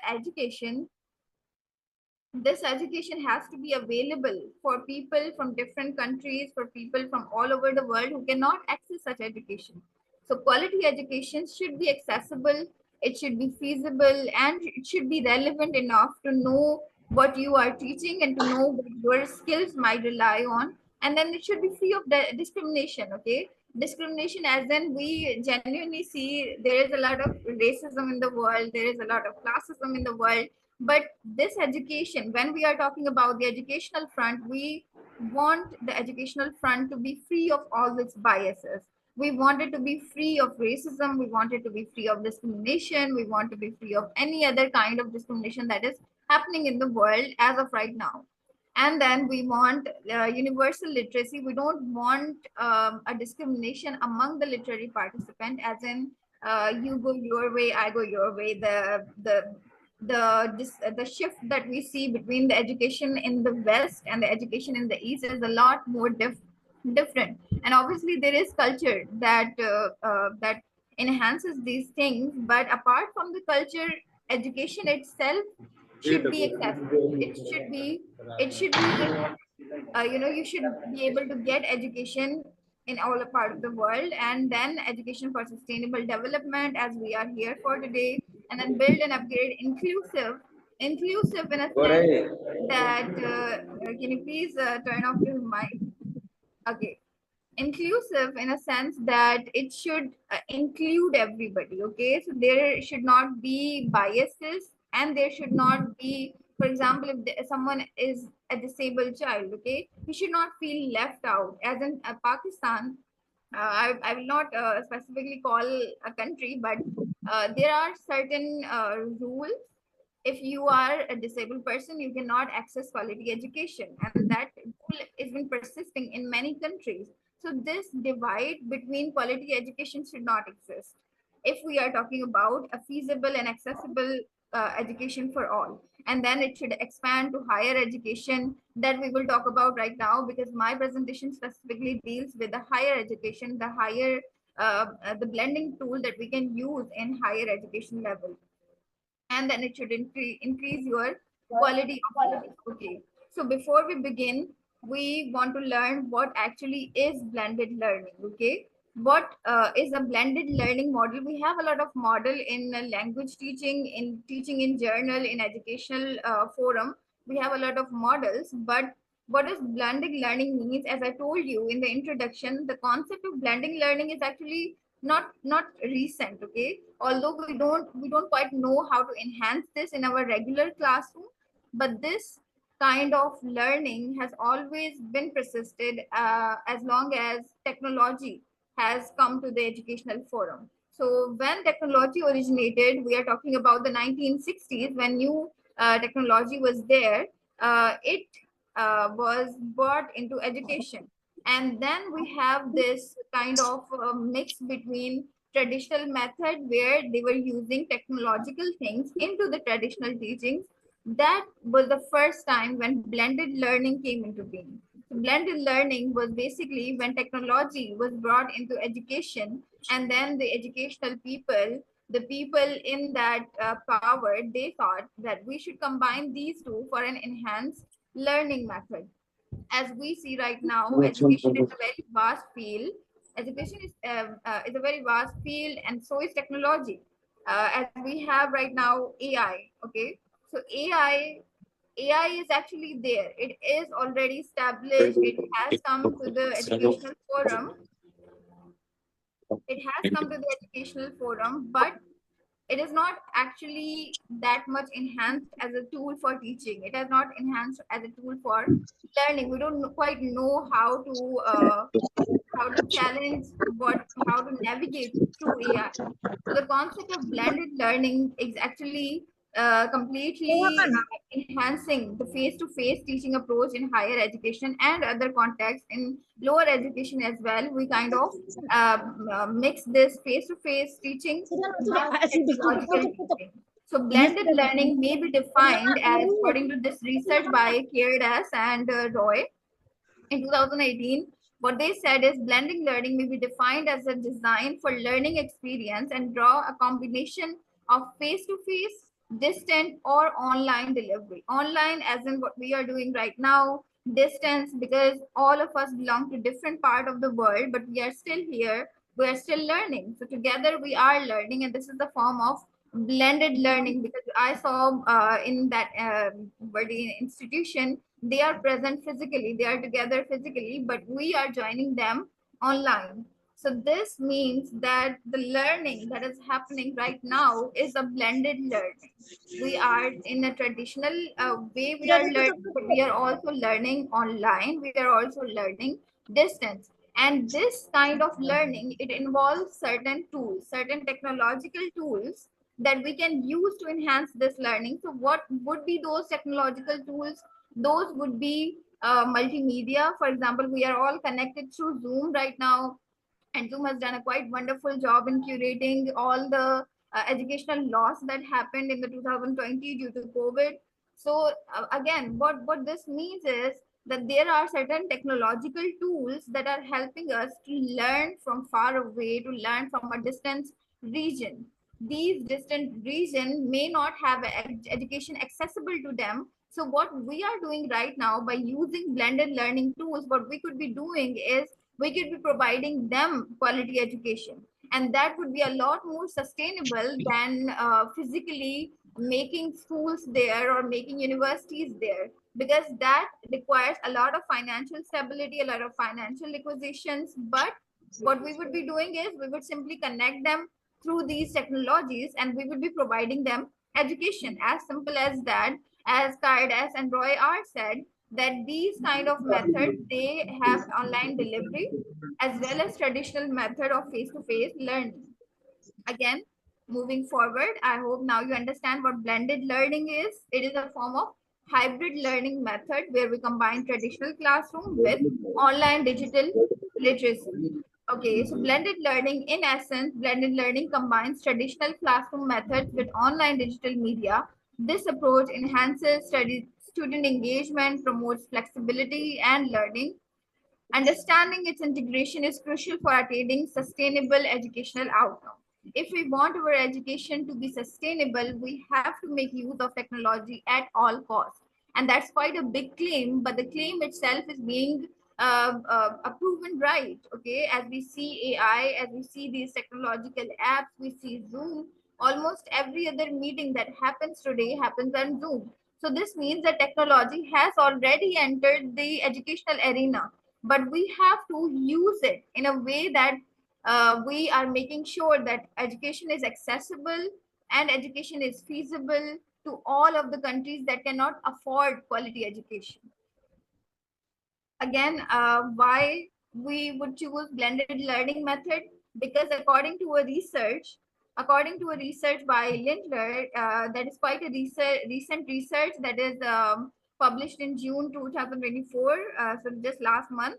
education, this education has to be available for people from different countries, for people from all over the world who cannot access such education. So quality education should be accessible, it should be feasible, and it should be relevant enough to know what you are teaching and to know what your skills might rely on. And then it should be free of discrimination, okay? Discrimination, as in we genuinely see there is a lot of racism in the world, there is a lot of classism in the world, but this education, when we are talking about the educational front, we want the educational front to be free of all its biases. We want it to be free of racism, we want it to be free of discrimination, we want to be free of any other kind of discrimination that is happening in the world as of right now. And then we want universal literacy. We don't want a discrimination among the literary participant, as in you go your way, I go your way. The shift that we see between the education in the West and the education in the East is a lot more different. And obviously, there is culture that enhances these things. But apart from the culture, education itself should be accessible. It should be you should be able to get education in all a part of the world, and then education for sustainable development, as we are here for today, and then build and upgrade inclusive in a sense that can you please turn off your mic? Okay, inclusive in a sense that it should include everybody, okay? So there should not be biases, and there should not be, for example, if someone is a disabled child, okay, he should not feel left out. As in Pakistan, I will not specifically call a country, but there are certain rules. If you are a disabled person, you cannot access quality education, and that rule has been persisting in many countries. So this divide between quality education should not exist if we are talking about a feasible and accessible education for all. And then it should expand to higher education, that we will talk about right now, because my presentation specifically deals with the higher education, the blending tool that we can use in higher education level. And then it should increase your quality of life. Okay, so before we begin, we want to learn what actually is blended learning. Okay, what is a blended learning model? We have a lot of model in language teaching, in teaching in journal, in educational forum. We have a lot of models, but what does blended learning means? As I told you in the introduction, the concept of blending learning is actually not recent, okay? Although we don't quite know how to enhance this in our regular classroom, but this kind of learning has always been persisted as long as technology has come to the educational forum. So when technology originated, we are talking about the 1960s, when new technology was there. It was brought into education, and then we have this kind of mix between traditional method, where they were using technological things into the traditional teachings. That was the first time when blended learning came into being. So blended learning was basically when technology was brought into education, and then the educational people, the people in that power, they thought that we should combine these two for an enhanced learning method. As we see right now, education is a very vast field. Education is a very vast field, and so is technology. As we have right now AI. Okay, so AI is actually there. It is already established. It has come to the educational forum. It has come to the educational forum, but it is not actually that much enhanced as a tool for teaching. It has not enhanced as a tool for learning. We don't quite know how to challenge how to navigate through AI. So the concept of blended learning is actually completely enhancing the face-to-face teaching approach in higher education and other contexts in lower education as well. We kind of mix this face-to-face teaching with technological teaching. So blended learning may be defined as, according to this research by Kierdas and Roy in 2018, what they said is blending learning may be defined as a design for learning experience and draw a combination of face-to-face distant or online delivery. Online as in what we are doing right now, distance because all of us belong to different part of the world, but we are still here, we are still learning. So together we are learning, and this is the form of blended learning because I saw in that body institution, they are present physically, they are together physically, but we are joining them online. So this means that the learning that is happening right now is a blended learning. We are in a traditional way we are learning, but we are also learning online. We are also learning distance. And this kind of learning, it involves certain tools, certain technological tools that we can use to enhance this learning. So what would be those technological tools? Those would be multimedia. For example, we are all connected through Zoom right now, and Zoom has done a quite wonderful job in curating all the educational loss that happened in the 2020 due to COVID. So again, what this means is that there are certain technological tools that are helping us to learn from far away, to learn from a distance region. These distant region may not have education accessible to them. So what we are doing right now by using blended learning tools, what we could be doing is we could be providing them quality education, and that would be a lot more sustainable than physically making schools there or making universities there, because that requires a lot of financial stability, a lot of financial acquisitions. But what we would be doing is we would simply connect them through these technologies, and we would be providing them education, as simple as that. As Kaidas and Roy are said, that these kind of methods, they have online delivery as well as traditional method of face-to-face learning. Again, moving forward, I hope now you understand what blended learning is. It is a form of hybrid learning method where we combine traditional classroom with online digital literacy. Okay, so blended learning, in essence, blended learning combines traditional classroom methods with online digital media. This approach enhances student engagement, promotes flexibility and learning. Understanding its integration is crucial for attaining sustainable educational outcomes. If we want our education to be sustainable, we have to make use of technology at all costs. And that's quite a big claim, but the claim itself is being proven right. Okay, as we see AI, as we see these technological apps, we see Zoom. Almost every other meeting that happens today happens on Zoom. So this means that technology has already entered the educational arena, but we have to use it in a way that we are making sure that education is accessible and education is feasible to all of the countries that cannot afford quality education. Again, why we would choose blended learning method? Because according to a research by Lindler, that is quite a recent research that is published in June 2024, so just last month.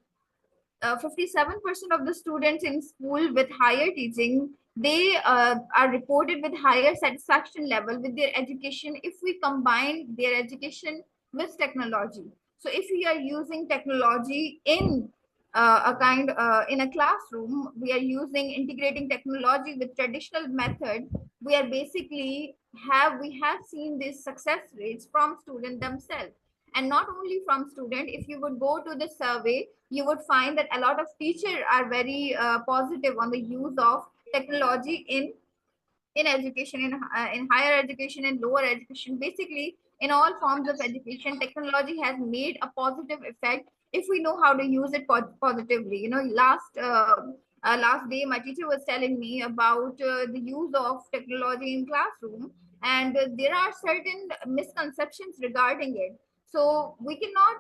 57% of the students in school with higher teaching, they are reported with higher satisfaction level with their education if we combine their education with technology. So if we are using technology in in a classroom, we are using integrating technology with traditional method. We are basically we have seen these success rates from students themselves, and not only from student. If you would go to the survey, you would find that a lot of teachers are very positive on the use of technology in education, in higher education and lower education. Basically, in all forms of education, technology has made a positive effect if we know how to use it positively. You know, last day my teacher was telling me about the use of technology in classroom, and there are certain misconceptions regarding it. So we cannot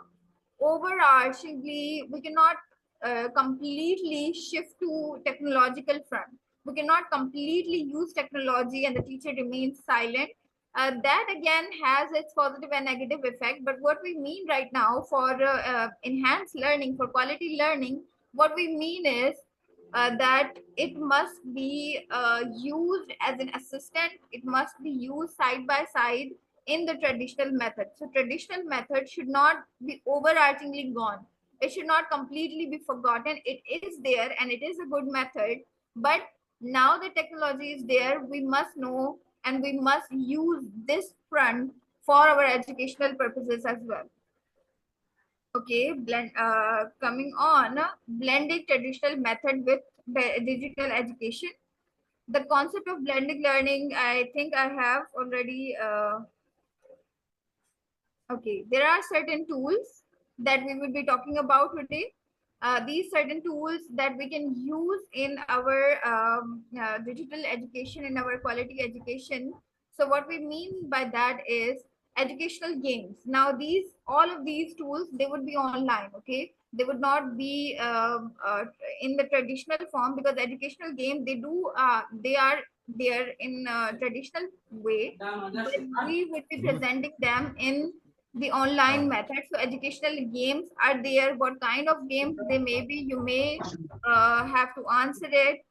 overarchingly, we cannot completely shift to technological front. We cannot completely use technology and the teacher remains silent. That again has its positive and negative effect. But what we mean right now for enhanced learning, for quality learning, what we mean is that it must be used as an assistant. It must be used side by side in the traditional method. So traditional method should not be overarchingly gone. It should not completely be forgotten. It is there and it is a good method. But now the technology is there, we must know and we must use this front for our educational purposes as well. Okay, coming on, blending traditional method with digital education. The concept of blended learning, I think I have already okay, there are certain tools that we will be talking about today. These certain tools that we can use in our digital education, in our quality education. So what we mean by that is educational games. Now these, all of these tools, they would be online, okay? They would not be in the traditional form, because educational game, they are there in traditional way, but we would be presenting them in the online method. So educational games are there. What kind of games they may be, you may have to answer it.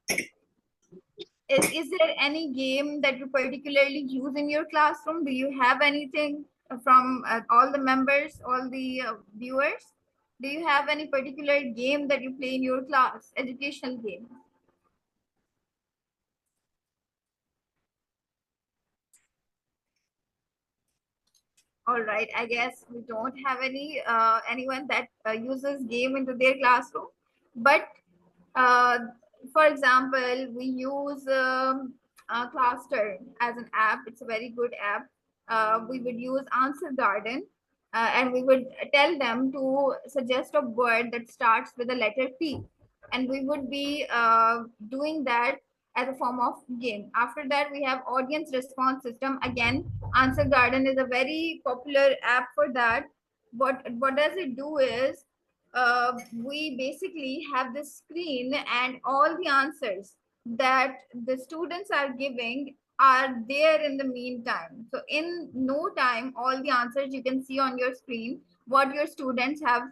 Is there any game that you particularly use in your classroom? Do you have anything from all the members, all the viewers? Do you have any particular game that you play in your class, educational game? All right, I guess we don't have anyone that uses game into their classroom, but uh, for example, we use Cluster as an app. It's a very good app. We would use Answer Garden, and we would tell them to suggest a word that starts with the letter P, and we would be doing that as a form of game. After that, we have audience response system. Again, Answer Garden is a very popular app for that. What does it do is, we basically have this screen, and all the answers that the students are giving are there in the meantime. So in no time, all the answers you can see on your screen, what your students have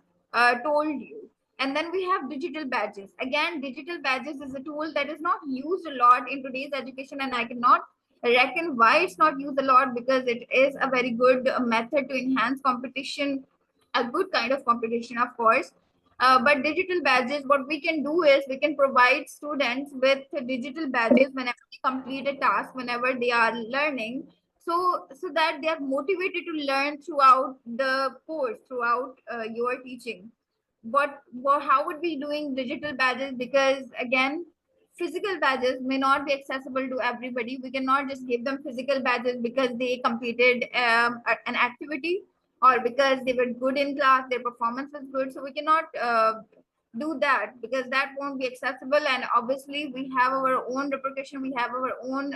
told you. And then we have digital badges. Again, digital badges is a tool that is not used a lot in today's education, and I cannot reckon why it's not used a lot, because it is a very good method to enhance competition, a good kind of competition, of course. But digital badges, what we can do is we can provide students with digital badges whenever they complete a task, whenever they are learning, so that they are motivated to learn throughout the course, throughout your teaching. How would we doing digital badges? Because again, physical badges may not be accessible to everybody. We cannot just give them physical badges because they completed an activity, or because they were good in class, their performance was good. So we cannot do that, because that won't be accessible. And obviously we have our own repercussion, we have our own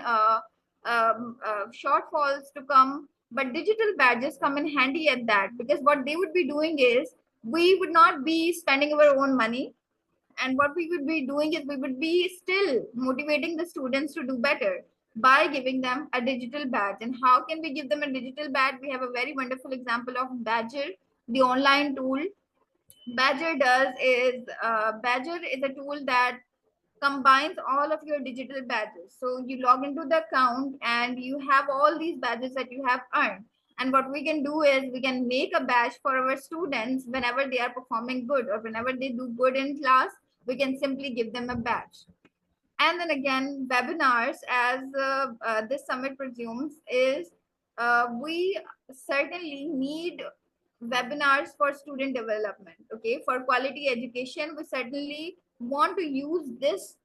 shortfalls to come. But digital badges come in handy at that, because what they would be doing is, we would not be spending our own money, and what we would be doing is, we would be still motivating the students to do better by giving them a digital badge. And how can we give them a digital badge? We have a very wonderful example of Badger, the online tool. Badger is a tool that combines all of your digital badges. So you log into the account and you have all these badges that you have earned. And what we can do is, we can make a badge for our students whenever they are performing good, or whenever they do good in class, we can simply give them a badge. And then again, webinars, as this summit presumes, is we certainly need webinars for student development. Okay, for quality education, we certainly want to use this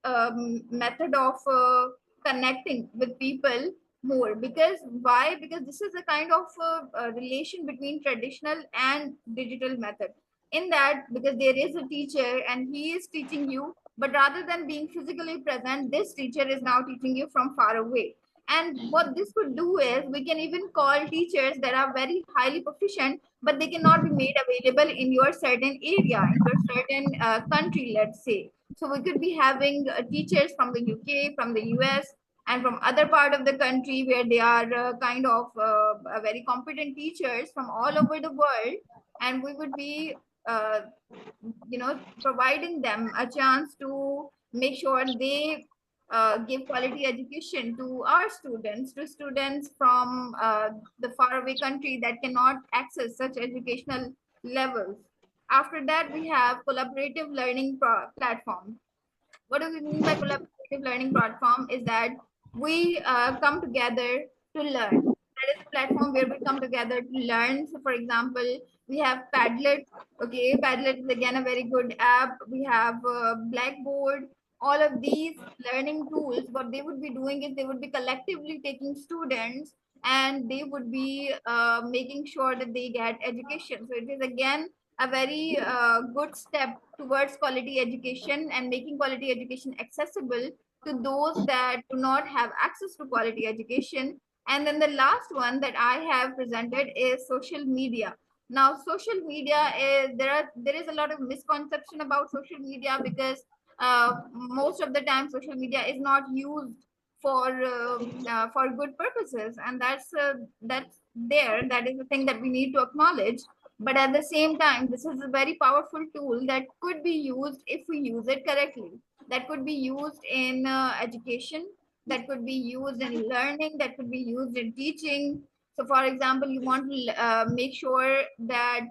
method of connecting with people more. Because why? Because this is a kind of relation between traditional and digital method. In that, because there is a teacher and he is teaching you, but rather than being physically present, this teacher is now teaching you from far away. And what this could do is, we can even call teachers that are very highly proficient, but they cannot be made available in your certain area, in your certain country, let's say. So we could be having teachers from the UK, from the US, and from other part of the country, where they are kind of very competent teachers from all over the world. And we would be uh, providing them a chance to make sure they give quality education to our students, to students from the faraway country that cannot access such educational levels. After that, we have collaborative learning platform. What do we mean by collaborative learning platform? Is that we come together to learn. That is a platform where we come together to learn. So, for example, we have Padlet. Okay, Padlet is again a very good app. We have Blackboard. All of these learning tools, what they would be doing is they would be collectively taking students and they would be making sure that they get education. So it is again a very good step towards quality education and making quality education accessible to those that do not have access to quality education. And then the last one that I have presented is social media. Now, social media is there is a lot of misconception about social media because most of the time social media is not used for good purposes, and that's there. That is the thing that we need to acknowledge. But at the same time, this is a very powerful tool that could be used if we use it correctly. That could be used in education, that could be used in learning, that could be used in teaching. So for example, you want to make sure that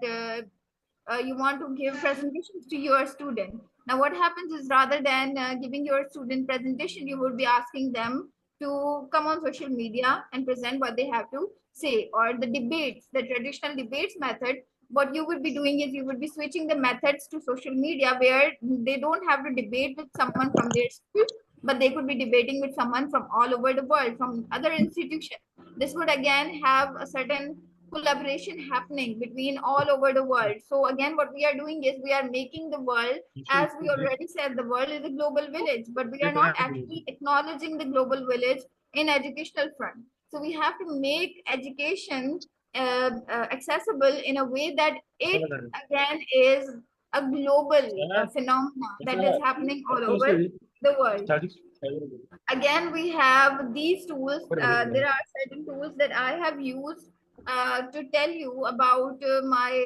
you want to give presentations to your student. Now what happens is rather than giving your student presentation, you would be asking them to come on social media and present what they have to say. Or the debates, the traditional debates method, what you would be doing is you would be switching the methods to social media where they don't have to debate with someone from their school, but they could be debating with someone from all over the world, from other institutions. This would again have a certain collaboration happening between all over the world. So again, what we are doing is we are making the world, as we already said, the world is a global village, but we are not actually acknowledging the global village in educational front. So we have to make education accessible in a way that it again is a global phenomena that is happening all over the world. Again, we have these tools. There are certain tools that I have used to tell you about my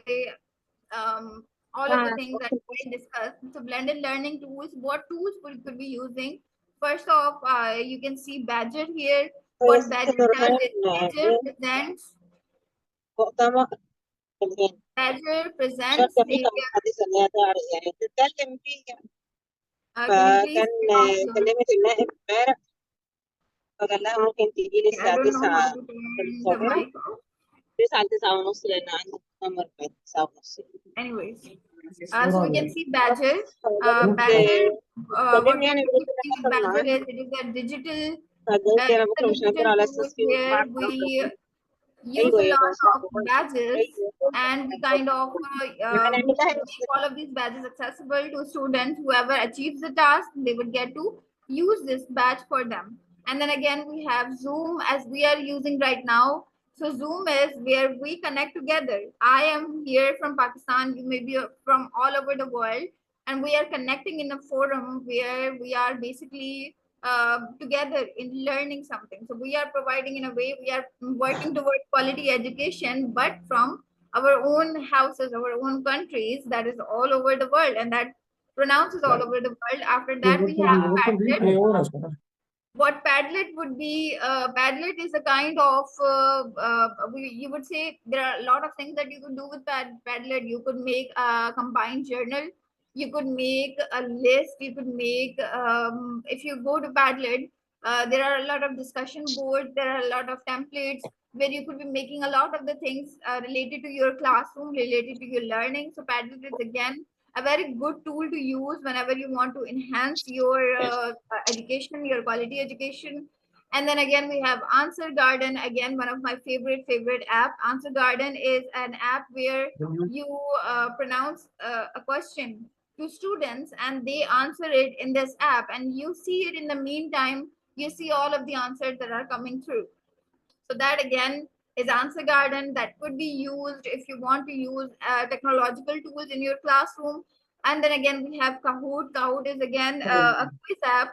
all of the things that we discussed. So blended learning tools, what tools we could be using? First off, you can see Badger here. What Badger does is مؤتمر الهند Badger presents شركة the, فيها محادثة إن هي يعني تتكلم فيها. can you please فكان speak out loud? كلمت النائب امبارح فقال لها ممكن تيجي لي I الساعة don't know 9 how to في turn the القاهرة، mic off. 9 9 ونص لأن عندي مؤتمر بعد 9 ونص. Anyways, so we can see Badger. فقالت Badger, what كلمني we يعني could قلت be لها doing with حصل Badger معاها، is it is a digital, فقالت لي أنا it's a بكرة مش هقدر digital على tool أساس في where بعض. we use أيوه a يا lot باشا of badges and we kind of هنعمل لها make all of these badges accessible to students. Whoever achieves the task, they would get to use this badge for them. And then again, we have Zoom as we are using right now. So Zoom is where we connect together. I am here from Pakistan, you may be from all over the world, and we are connecting in a forum where we are basically together in learning something. So we are providing in a way, we are working towards quality education, but from our own houses, our own countries, that is all over the world, and that pronounces all over the world. After that, we have Padlet. What Padlet would be, Padlet is a kind of, you would say there are a lot of things that you could do with Padlet. You could make a combined journal. You could make a list. You could make, if you go to Padlet, there are a lot of discussion boards. There are a lot of templates where you could be making a lot of the things related to your classroom, related to your learning. So Padlet is again a very good tool to use whenever you want to enhance your education, your quality education. And then again, we have Answer Garden. Again, one of my favorite app. Answer Garden is an app where you pronounce a question to students and they answer it in this app, and you see it in the meantime. You see all of the answers that are coming through. So that again is Answer Garden that could be used if you want to use technological tools in your classroom. And then again, we have Kahoot. Kahoot is again a quiz app.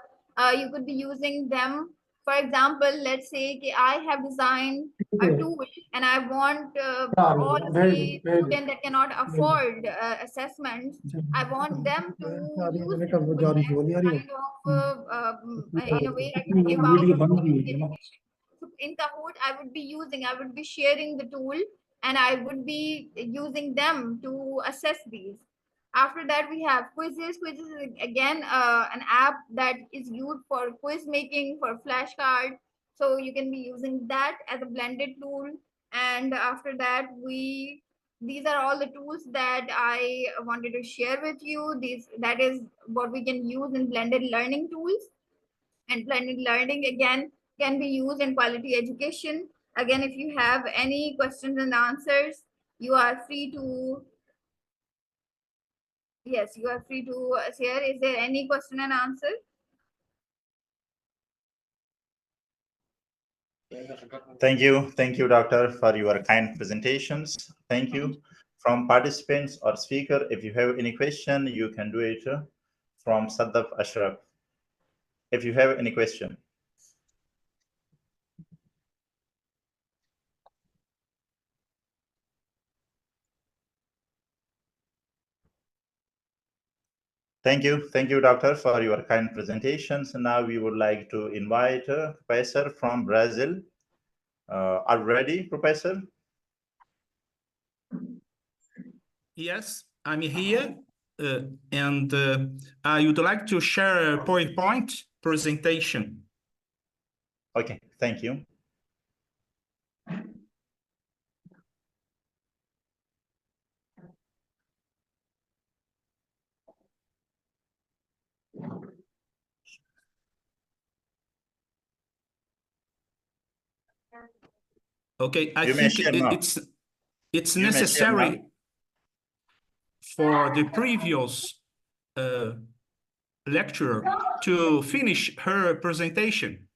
You could be using them. For example, let's say I have designed a tool and I want all of the students that cannot afford assessments, I want them to use the tool as kind of, in a way I can give out a free education. So in Kahoot, I would be sharing the tool and I would be using them to assess these. After that, we have quizzes. Quizzes is again an app that is used for quiz making, for flashcards. So you can be using that as a blended tool. And after that, these are all the tools that I wanted to share with you. That is what we can use in blended learning tools. And blended learning again can be used in quality education. Again, if you have any questions and answers, you are free to, yes, you are free to share. Is there any question and answer? Thank you, Doctor, for your kind presentations. Thank you. From participants or speaker, if you have any question, you can do it from Sadaf Ashraf. If you have any question. Thank you, Doctor, for your kind presentations. Now we would like to invite Professor from Brazil. Are you ready, Professor? Yes, I'm here, and I would like to share a PowerPoint presentation. Okay, thank you. Okay, I think it's necessary for the previous lecturer to finish her presentation.